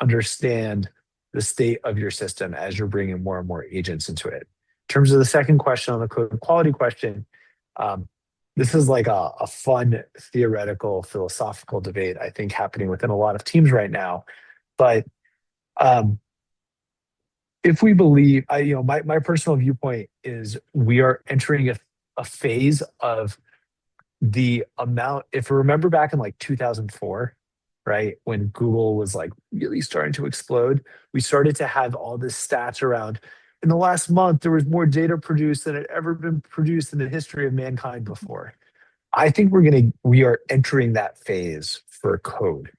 understand the state of your system as you're bringing more and more agents into it. In terms of the second question on the code quality question, um, this is like a fun theoretical philosophical debate I think happening within a lot of teams right now. But um, if we believe, my personal viewpoint is we are entering a phase of the amount. If we remember back in like 2004, right, when Google was like really starting to explode, we started to have all this stats around. In the last month, there was more data produced than had ever been produced in the history of mankind before. I think we are entering that phase for code.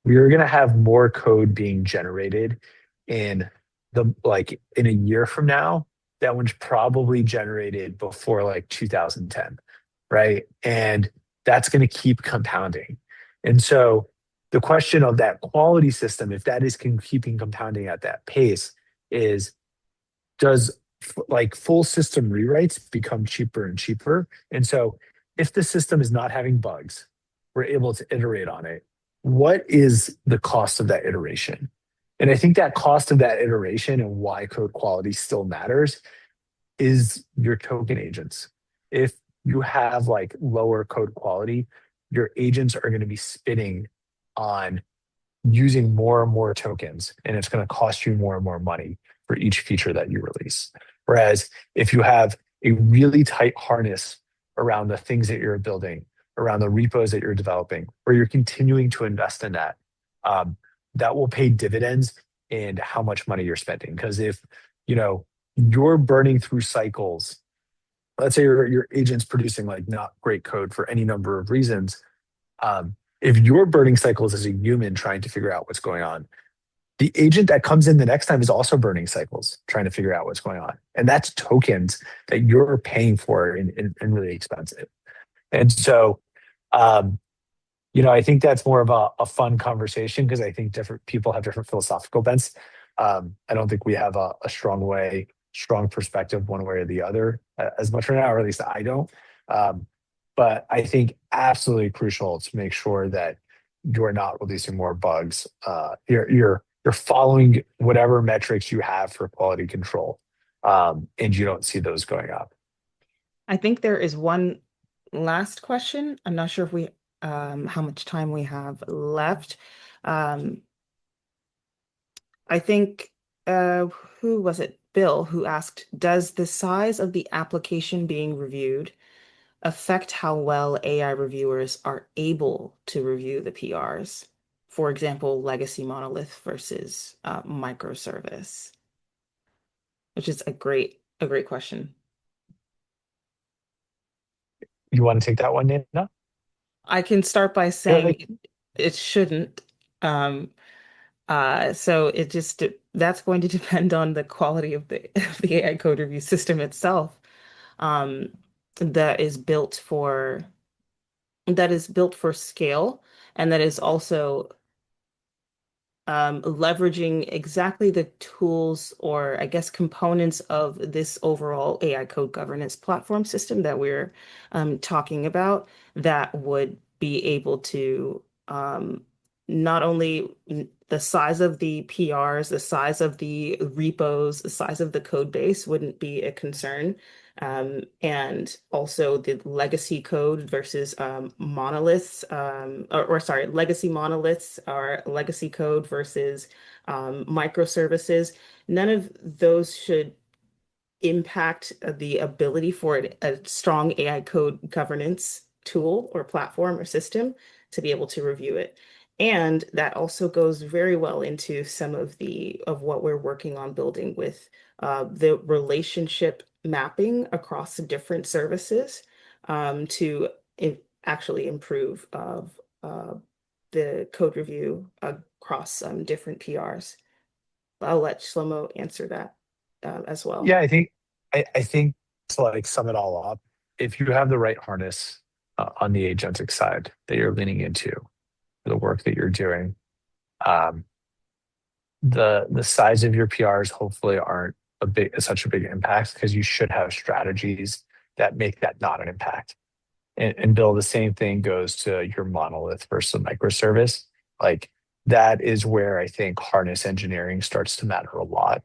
We are gonna have more code being generated in in a year from now that was probably generated before like 2010, right? And that's gonna keep compounding. And so the question of that quality system, if that is keeping compounding at that pace, is does like full system rewrites become cheaper and cheaper? And so if the system is not having bugs, we're able to iterate on it. What is the cost of that iteration? And I think that cost of that iteration and why code quality still matters is your token agents. If you have like lower code quality, your agents are going to be spinning on using more and more tokens, and it's going to cost you more and more money for each feature that you release. Whereas if you have a really tight harness around the things that you're building, around the repos that you're developing, or you're continuing to invest in that, um, that will pay dividends in how much money you're spending. Because if you know you're burning through cycles, let's say your agent's producing like not great code for any number of reasons. If you're burning cycles as a human trying to figure out what's going on, the agent that comes in the next time is also burning cycles trying to figure out what's going on. And that's tokens that you're paying for and really expensive. And so, um, I think that's more of a fun conversation because I think different people have different philosophical bents. I don't think we have a strong perspective one way or the other as much right now, or at least I don't. Um, but I think absolutely crucial to make sure that you're not releasing more bugs. You're following whatever metrics you have for quality control, and you don't see those going up. I think there is one last question. I'm not sure if we how much time we have left. Um, I think who was it? Bill, who asked, does the size of the application being reviewed affect how well AI reviewers are able to review the PRs? For example, legacy monolith versus microservice, which is a great question. You want to take that one, Nina? I can start by Yeah, saying it shouldn't. Um, so it just that's going to depend on the quality of the AI code review system itself, um, that is built for scale, and that is also leveraging exactly the tools or I guess components of this overall AI code governance platform system that we're talking about that would be able to not only the size of the PRs, the size of the repos, the size of the code base wouldn't be a concern. And also the legacy code versus monoliths, or sorry, legacy monoliths or legacy code versus microservices. None of those should impact the ability for a strong AI code governance tool or platform or system to be able to review it. And that also goes very well into some of what we're working on building with the relationship mapping across the different services to actually improve of the code review across different PRs. I'll let Shlomo answer that as well. Yeah, I think to like sum it all up, if you have the right harness on the agentic side that you're leaning into for the work that you're doing, um, the size of your PRs hopefully aren't such a big impact because you should have strategies that make that not an impact. And Bill, the same thing goes to your monolith versus a microservice. Like that is where I think harness engineering starts to matter a lot.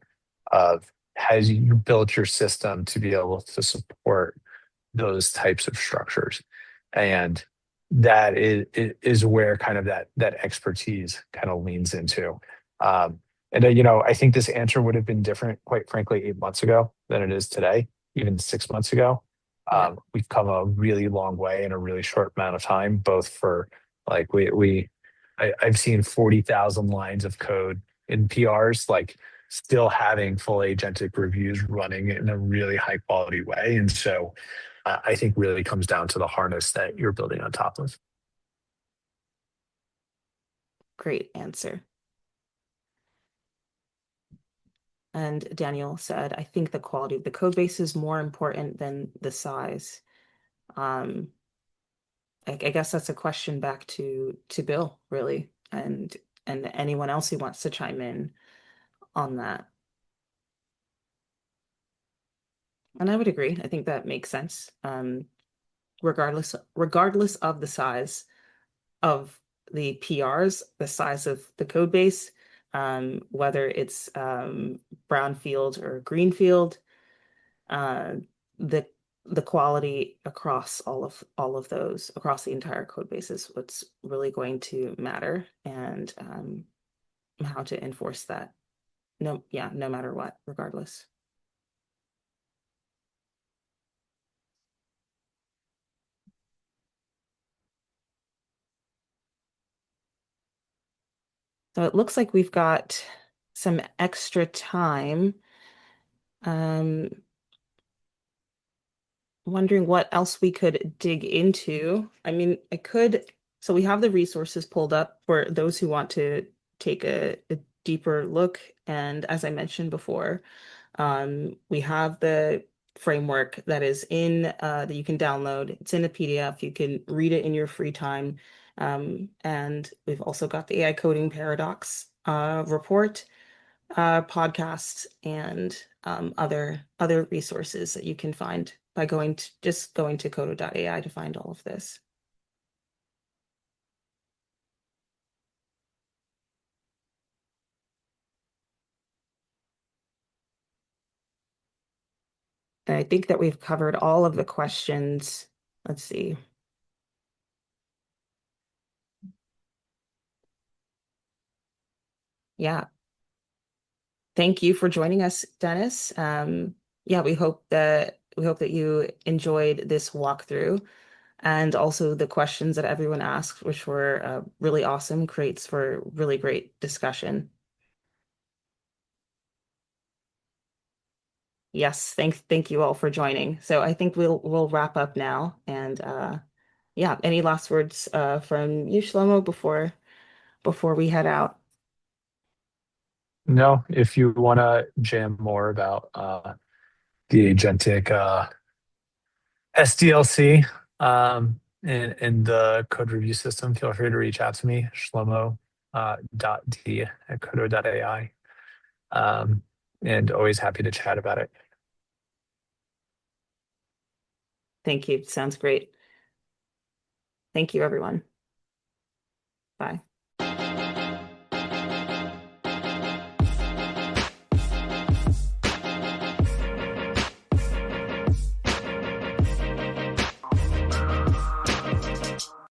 Of has you built your system to be able to support those types of structures, and that is where kind of that expertise kind of leans into. Um, I think this answer would have been different, quite frankly, 8 months ago than it is today, even 6 months ago. Yeah. We've come a really long way in a really short amount of time, both for like I've seen 40,000 lines of code in PRs, like still having full agentic reviews running in a really high quality way. And so I think really comes down to the harness that you're building on top of. Great answer. And Daniel said, I think the quality of the code base is more important than the size. Um, I guess that's a question back to Bill, really, and anyone else who wants to chime in on that. And I would agree. I think that makes sense. Regardless of the size of the PRs, the size of the code base, whether it's brownfield or greenfield, uh, the the quality across all of those across the entire code base is what's really going to matter, and how to enforce that. No, yeah, no matter what, regardless. So it looks like we've got some extra time. Um, Wondering what else we could dig into. I mean, so we have the resources pulled up for those who want to take a deeper look. And as I mentioned before, we have the framework that is that you can download. It's in a PDF. You can read it in your free time. And we've also got the AI coding paradox report, podcasts, and other resources that you can find by going to codo.ai to find all of this. And I think that we've covered all of the questions. Let's see. Yeah. Thank you for joining us, Dennis. Yeah, we hope that you enjoyed this walkthrough, and also the questions that everyone asked, which were really awesome, creates for really great discussion. Yes, thank you all for joining. So I think we'll wrap up now. And yeah, any last words from you, Shlomo, before we head out? No, if you want to jam more about the agentic SDLC and the code review system, feel free to reach out to me, Shlomo .d at codo.ai. And always happy to chat about it. Thank you. Sounds great. Thank you, everyone. Bye.